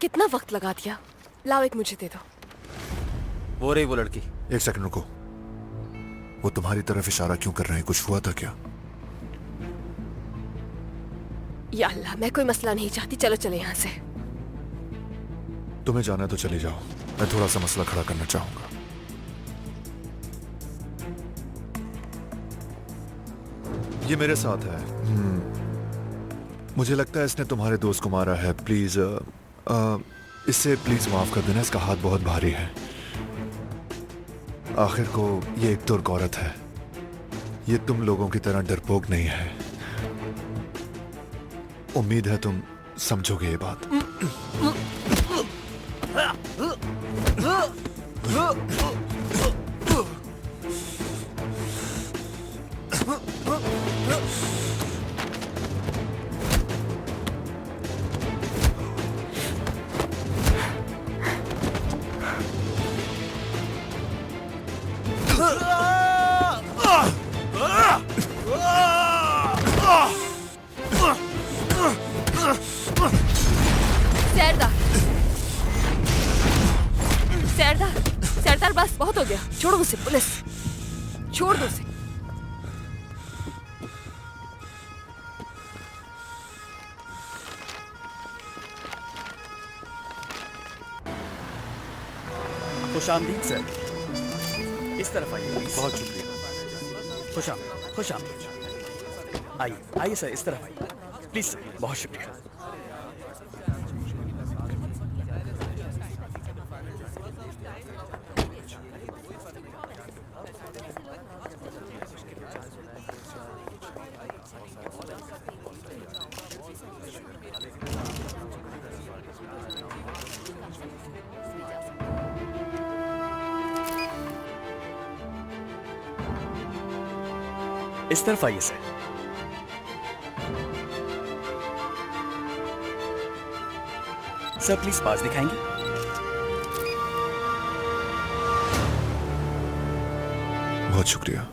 कितना वक्त लगा दिया। लाओ एक मुझे दे दो। वो रही वो लड़की। एक सेकंड रुको, वो तुम्हारी तरफ इशारा क्यों कर रहे हैं? कुछ हुआ था क्या? या अल्लाह, मैं कोई मसला नहीं चाहती, चलो चले यहाँ से। तुम्हें जाना है तो चले जाओ, मैं थोड़ा सा मसला खड़ा करना चाहूंगा। ये मेरे साथ है। मुझे लगता है इसने तुम्हारे दोस्त को मारा है। प्लीज इससे प्लीज माफ कर देना, इसका हाथ बहुत भारी है। आखिर को ये एक तुर्क औरत है, ये तुम लोगों की तरह डरपोक नहीं है। उम्मीद है तुम समझोगे ये बात। सरदार, सरदार, सरदार, बस बहुत हो गया। छोड़ो उसे, पुलिस छोड़ दो उसे। खुशामदीद सर, इस तरफ आइए। बहुत शुक्रिया। खुशामदीद। आइए सर, इस तरफ आइए प्लीज सर, बहुत शुक्रिया। इस तरफ आइए सर। सर प्लीज पास दिखाएंगे? बहुत शुक्रिया।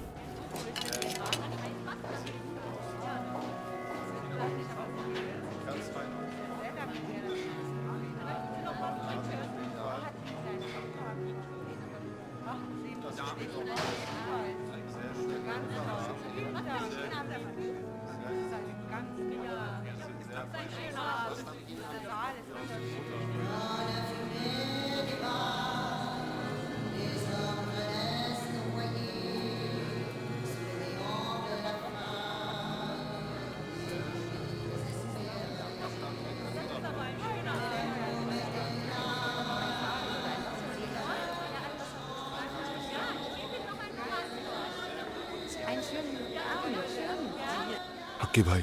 हक्की भाई,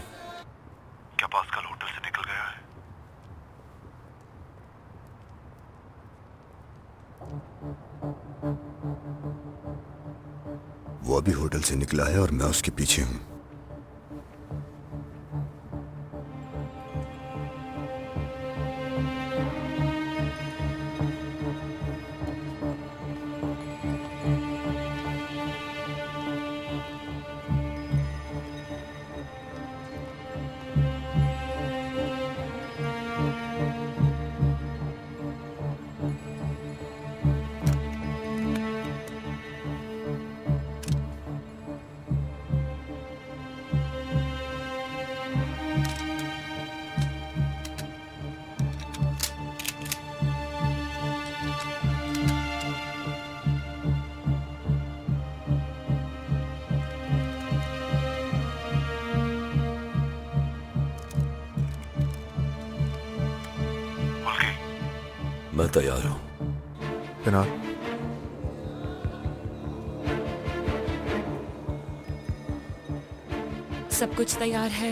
क्या पास्कल होटल से निकल गया है? वो अभी होटल से निकला है और मैं उसके पीछे हूं। मैं तैयार हूं। जनाब, सब कुछ तैयार है।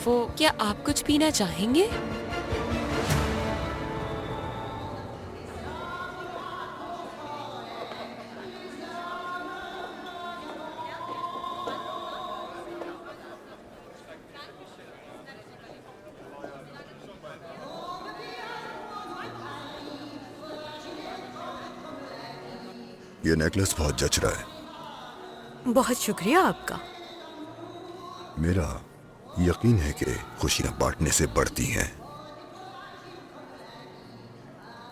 वो क्या आप कुछ पीना चाहेंगे? ये नेकलेस बहुत जच रहा है। बहुत शुक्रिया आपका। मेरा यकीन है कि खुशियां बांटने से बढ़ती हैं,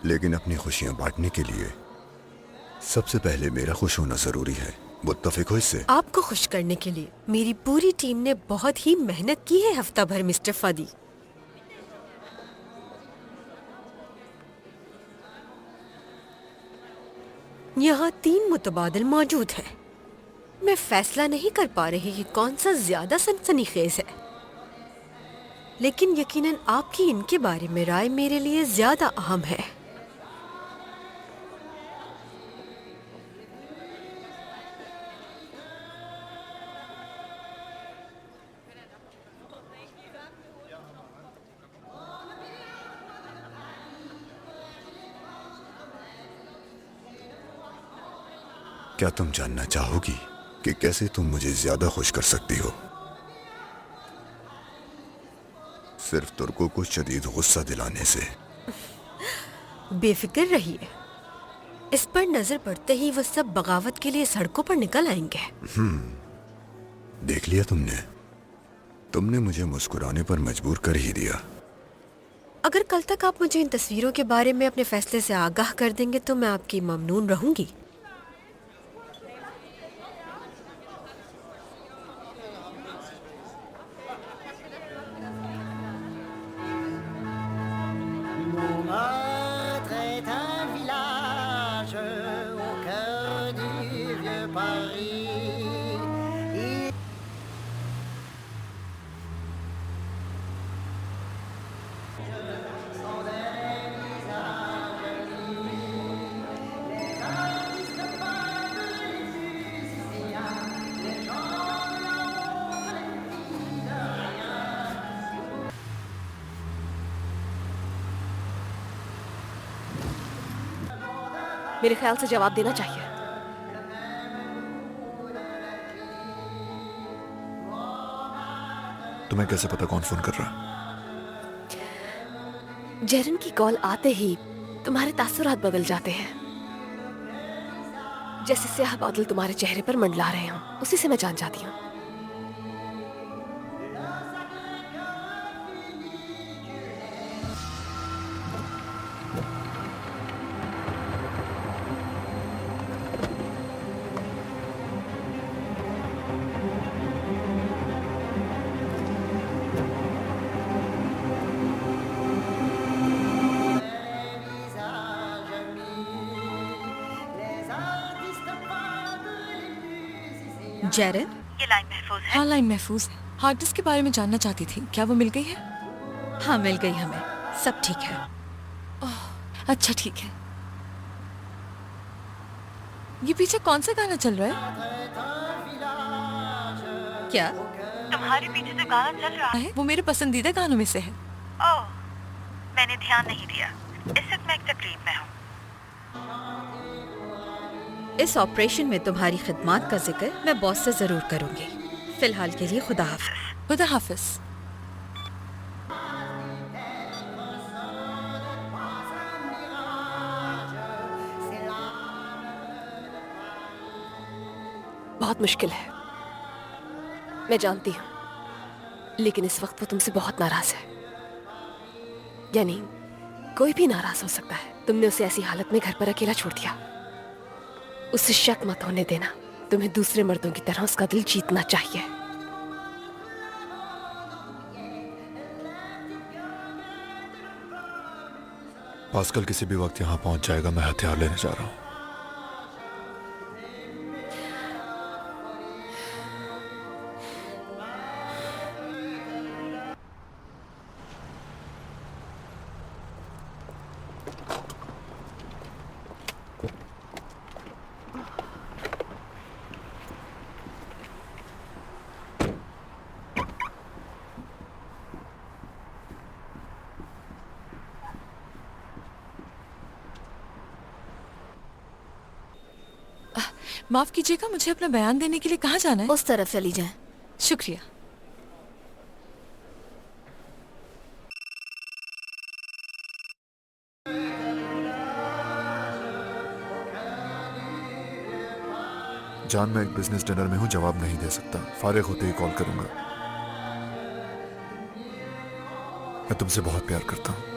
लेकिन अपनी खुशियां बांटने के लिए सबसे पहले मेरा खुश होना जरूरी है। मुत्तफिक हो इससे? आपको खुश करने के लिए मेरी पूरी टीम ने बहुत ही मेहनत की है हफ्ता भर मिस्टर फदी। यहाँ 3 मुतबादिल मौजूद हैं। मैं फैसला नहीं कर पा रही कि कौन सा ज्यादा सनसनीखेज है, लेकिन यकीनन आपकी इनके बारे में राय मेरे लिए ज्यादा अहम है। क्या तुम जानना चाहोगी कि कैसे तुम मुझे ज्यादा खुश कर सकती हो? सिर्फ तुर्कों को शदीद गुस्सा दिलाने से। बेफिक्र रहिए, इस पर नजर पड़ते ही वो सब बगावत के लिए सड़कों पर निकल आएंगे। देख लिया तुमने? तुमने मुझे मुस्कुराने पर मजबूर कर ही दिया। अगर कल तक आप मुझे इन तस्वीरों के बारे में अपने फैसले से आगाह कर देंगे तो मैं आपकी ममनून रहूंगी। Montmartre est un village au cœur du vieux Paris. मेरे ख्याल से जवाब देना चाहिए। तुम्हें कैसे पता कौन फोन कर रहा है? जेरन की कॉल आते ही तुम्हारे तासुरात बदल जाते हैं। जैसे स्याह बादल तुम्हारे चेहरे पर मंडला रहे हों, उसी से मैं जान जाती हूँ। जेरन, हाँ, लाइन महफूज है। हार्ड डिस्क के बारे में जानना चाहती थी, क्या वो मिल गई है? हाँ मिल गई हमें, सब ठीक है। अच्छा ठीक है। ये पीछे कौन सा गाना चल रहा है? क्या? तुम्हारे पीछे जो गाना चल रहा है, है वो मेरे पसंदीदा गानों में से है। ओह, मैंने ध्यान नहीं दिया। इस वक्त मैं एक तकरीब में हूँ। इस ऑपरेशन में तुम्हारी खिदमत का जिक्र मैं बॉस से जरूर करूंगी। फिलहाल के लिए खुदा हाफिज। खुदा हाफिज। बहुत मुश्किल है, मैं जानती हूँ, लेकिन इस वक्त वो तुमसे बहुत नाराज है। यानी कोई भी नाराज हो सकता है। तुमने उसे ऐसी हालत में घर पर अकेला छोड़ दिया। उसे शक मत होने देना। तुम्हें दूसरे मर्दों की तरह उसका दिल जीतना चाहिए। पास्कल किसी भी वक्त यहाँ पहुंच जाएगा। मैं हथियार लेने जा रहा हूँ। माफ कीजिएगा, मुझे अपना बयान देने के लिए कहाँ जाना है? उस तरफ चली जाएं। शुक्रिया। जान, मैं एक बिजनेस डिनर में हूं, जवाब नहीं दे सकता। फारिग होते ही कॉल करूंगा। मैं तुमसे बहुत प्यार करता हूं।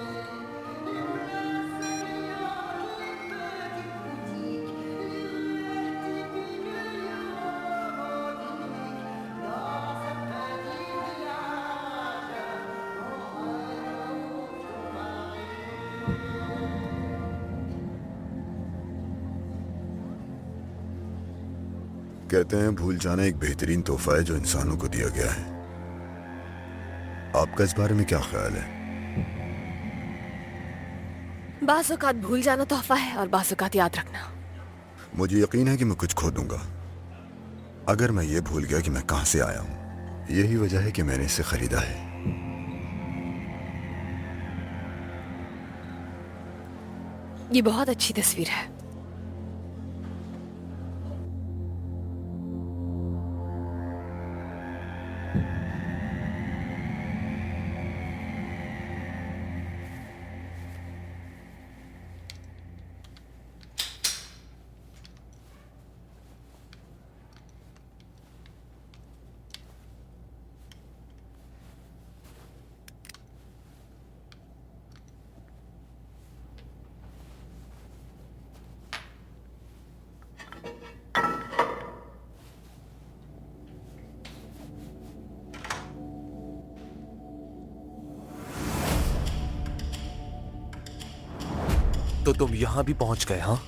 कहते हैं भूल जाना एक बेहतरीन तोहफा है जो इंसानों को दिया गया है। आपका इस बारे में क्या ख्याल है? बाज़ औक़ात भूल जाना तोहफा है और बाज़ औक़ात याद रखना। मुझे यकीन है कि मैं कुछ खो दूंगा अगर मैं ये भूल गया कि मैं कहां से आया हूं। यही वजह है कि मैंने इसे खरीदा है। ये बहुत अच्छी तस्वीर है। तो तुम यहां भी पहुंच गए, हाँ?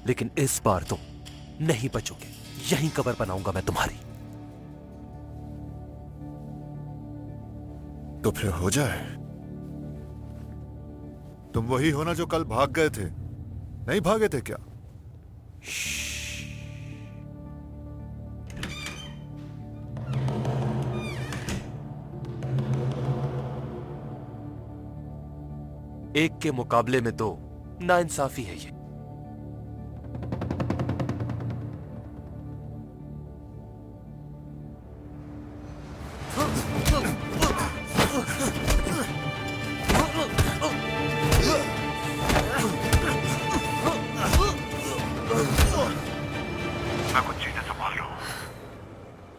लेकिन इस बार तुम नहीं बचोगे। यहीं कब्र बनाऊंगा मैं तुम्हारी। तो फिर हो जाए। तुम वही हो ना जो कल भाग गए थे? नहीं भागे थे क्या? एक के मुकाबले में दो नाइंसाफी है ये।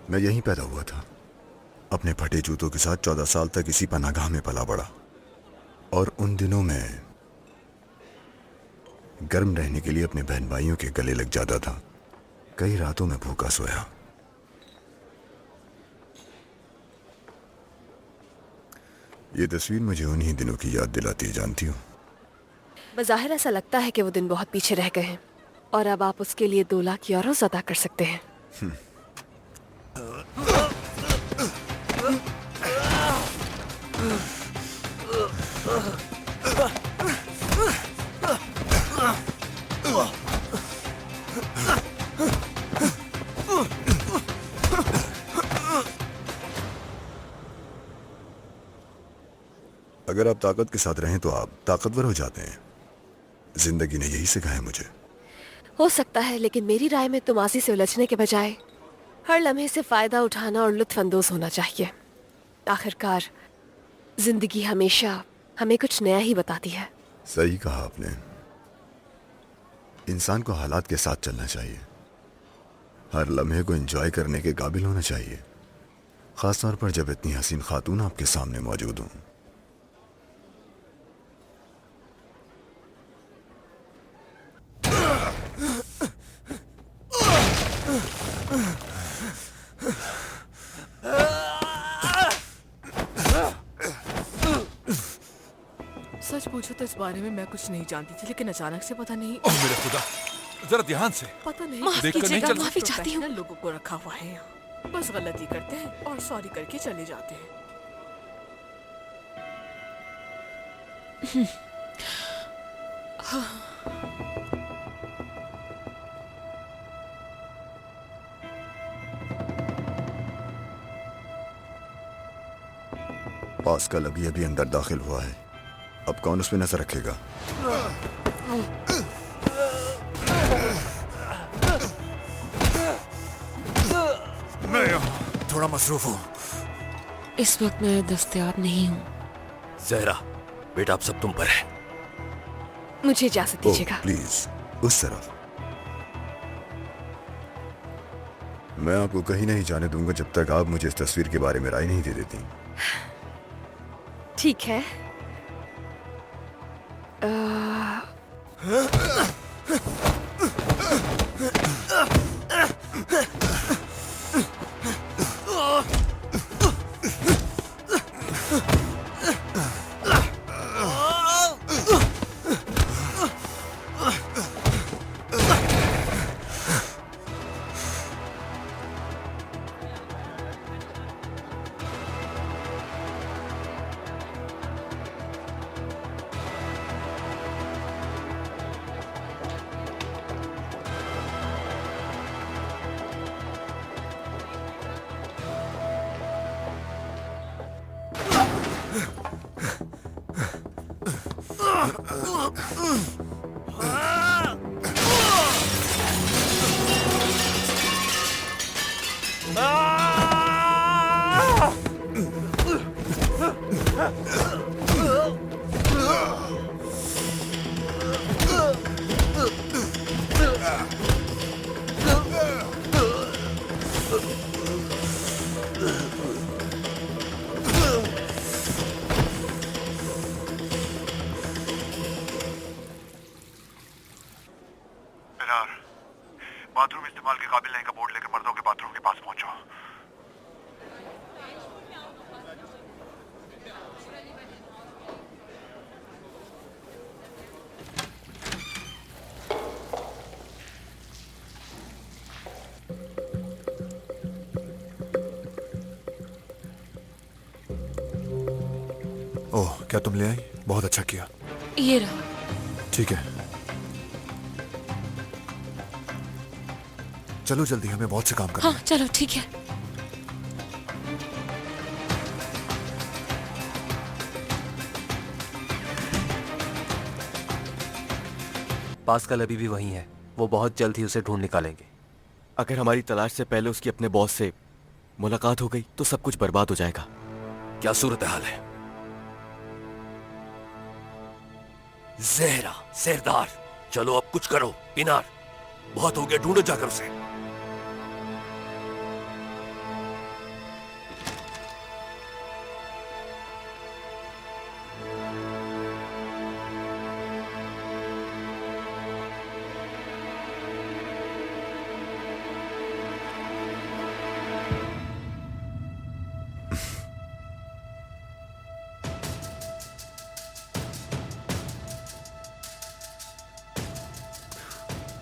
मैं यहीं पैदा हुआ था। अपने फटे जूतों के साथ 14 साल तक इसी पनागाह में पला बड़ा। और उन दिनों में गर्म रहने के लिए अपने बहन भाइयों के गले लग जाता था। कई रातों में भूखा सोया। ये तस्वीर मुझे उन्हीं दिनों की याद दिलाती है, जानती हो। बज़ाहिर ऐसा लगता है कि वो दिन बहुत पीछे रह गए हैं और अब आप उसके लिए 2 लाख यूरो अदा कर सकते हैं। अगर आप ताकत के साथ रहें तो आप ताकतवर हो जाते हैं। जिंदगी ने यही सिखाया मुझे। हो सकता है, लेकिन मेरी राय में तुम आसी से उलझने के बजाय हर लम्हे से फायदा उठाना और लुत्फ अंदोज होना चाहिए। आखिरकार जिंदगी हमेशा हमें कुछ नया ही बताती है। सही कहा आपने। इंसान को हालात के साथ चलना चाहिए। हर लम्हे को एंजॉय करने के काबिल होना चाहिए, खासतौर पर जब इतनी हसीन खातून आपके सामने मौजूद हों। सच पूछो तो इस बारे में मैं कुछ नहीं जानती थी, लेकिन अचानक से पता नहीं ओह मेरे खुदा, जरा ध्यान से। पता नहीं माफ देखकर नहीं कीजिएगा, चल माफी चाहती हूँ। लोगों को रखा हुआ है यहाँ। बस गलती करते हैं और सॉरी करके चले जाते हैं। पास्कल अभी अभी अंदर दाखिल हुआ है। अब कौन उस पर नजर रखेगा? मैं यहाँ थोड़ा मसरूफ हूँ। इस वक्त मैं दस्तयाब नहीं हूँ। जहरा, बेटा अब सब तुम पर है। मुझे इजाजत ओह दीजिएगा। प्लीज, उस तरफ। मैं आपको कहीं नहीं जाने दूंगा जब तक आप मुझे इस तस्वीर के बारे में राय नहीं दे देती। ठीक है। बाथरूम इस्तेमाल के काबिल नहीं का बोर्ड लेकर मर्दों के बाथरूम के पास पहुंचो। ओह, क्या तुम ले आई? बहुत अच्छा किया। ये रहा। ठीक है, चलो जल्दी, हमें बहुत से काम करना हाँ चलो ठीक है। पास्कल अभी भी वहीं है। वो बहुत जल्द ही उसे ढूंढ निकालेंगे। अगर हमारी तलाश से पहले उसकी अपने बॉस से मुलाकात हो गई तो सब कुछ बर्बाद हो जाएगा। क्या सूरत हाल है? जहरा, सरदार, चलो अब कुछ करो। पिनार, बहुत हो गया, ढूंढो जाकर उसे।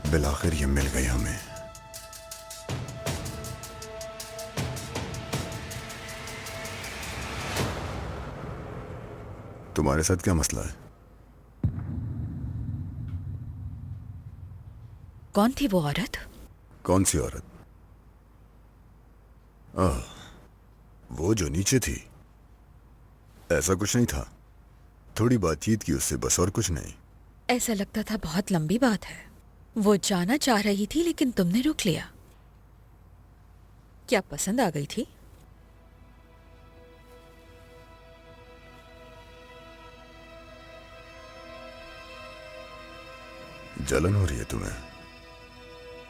बिलाखिर ये मिल गई हमें। तुम्हारे साथ क्या मसला है? कौन थी वो औरत? कौन सी औरत? वो जो नीचे थी। ऐसा कुछ नहीं था, थोड़ी बातचीत की उससे, बस, और कुछ नहीं। ऐसा लगता था बहुत लंबी बात है। वो जाना चाह रही थी लेकिन तुमने रोक लिया। क्या पसंद आ गई थी? जलन हो रही है तुम्हें?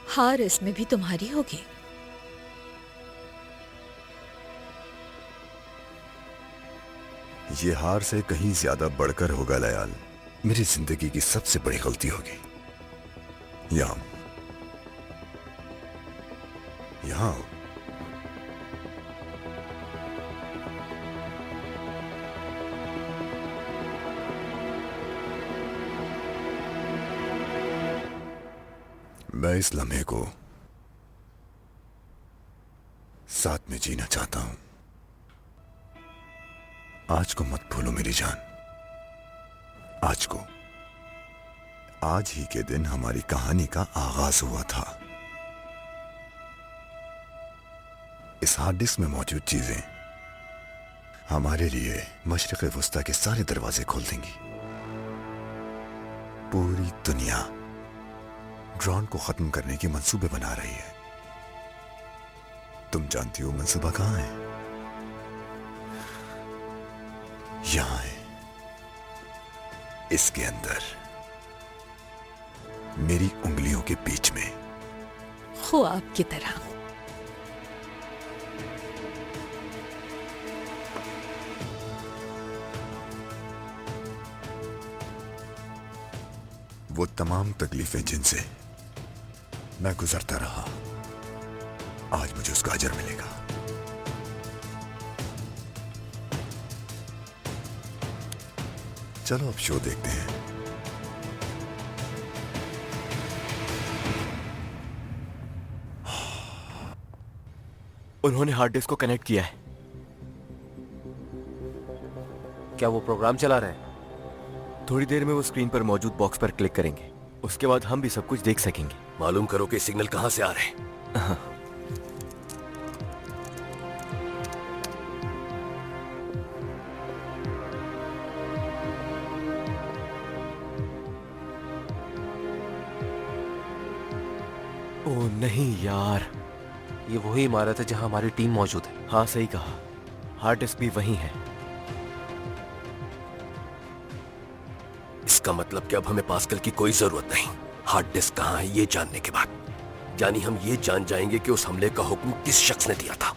हार इसमें भी तुम्हारी होगी। ये हार से कहीं ज्यादा बढ़कर होगा लयाल। मेरी जिंदगी की सबसे बड़ी गलती होगी। यहां यहां मैं इस लम्हे को साथ में जीना चाहता हूं। आज को मत भूलो मेरी जान। आज को, आज ही के दिन हमारी कहानी का आगाज हुआ था। इस हार्ड डिस्क में मौजूद चीजें हमारे लिए मशरिक़ वस्ता के सारे दरवाजे खोल देंगी। पूरी दुनिया ड्रोन को खत्म करने के मंसूबे बना रही है। तुम जानती हो मंसूबा कहां है? यहां है, इसके अंदर, मेरी उंगलियों के बीच में। ख्वाब की तरह। वो तमाम तकलीफें जिनसे मैं गुजरता रहा, आज मुझे उसका अजर मिलेगा। चलो अब शो देखते हैं। उन्होंने हार्ड डिस्क को कनेक्ट किया है। क्या वो प्रोग्राम चला रहे हैं? थोड़ी देर में वो स्क्रीन पर मौजूद बॉक्स पर क्लिक करेंगे, उसके बाद हम भी सब कुछ देख सकेंगे। मालूम करो कि सिग्नल कहां से आ रहे हैं। ओह नहीं यार। ये वही इमारत है जहां हमारी टीम मौजूद है। हाँ सही कहा, हार्ड डिस्क भी वहीं है। इसका मतलब कि अब हमें पास्कल की कोई जरूरत नहीं, हार्ड डिस्क कहां है ये जानने के बाद। यानी हम ये जान जाएंगे कि उस हमले का हुक्म किस शख्स ने दिया था।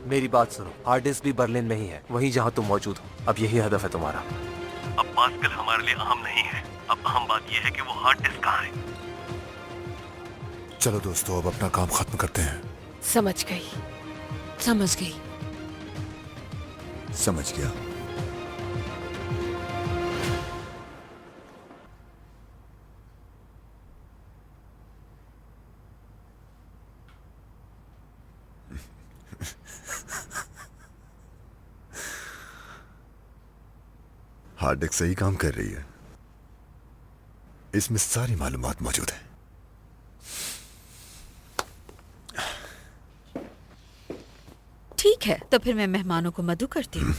मेरी बात सुनो, हार्ड डिस्क भी बर्लिन में ही है, वहीं जहां तुम मौजूद हो। अब यही हदफ है तुम्हारा। अब पास्कल हमारे लिए अहम नहीं है, अब अहम बात यह है कि वो हार्ड डिस्क कहां है। चलो दोस्तों, अब अपना काम खत्म करते हैं। समझ गई। समझ गई। समझ गया। हार्ड डिस्क सही काम कर रही है, इसमें सारी मालूमात मौजूद है। ठीक है, तो फिर मैं मेहमानों को मदु करती हूँ।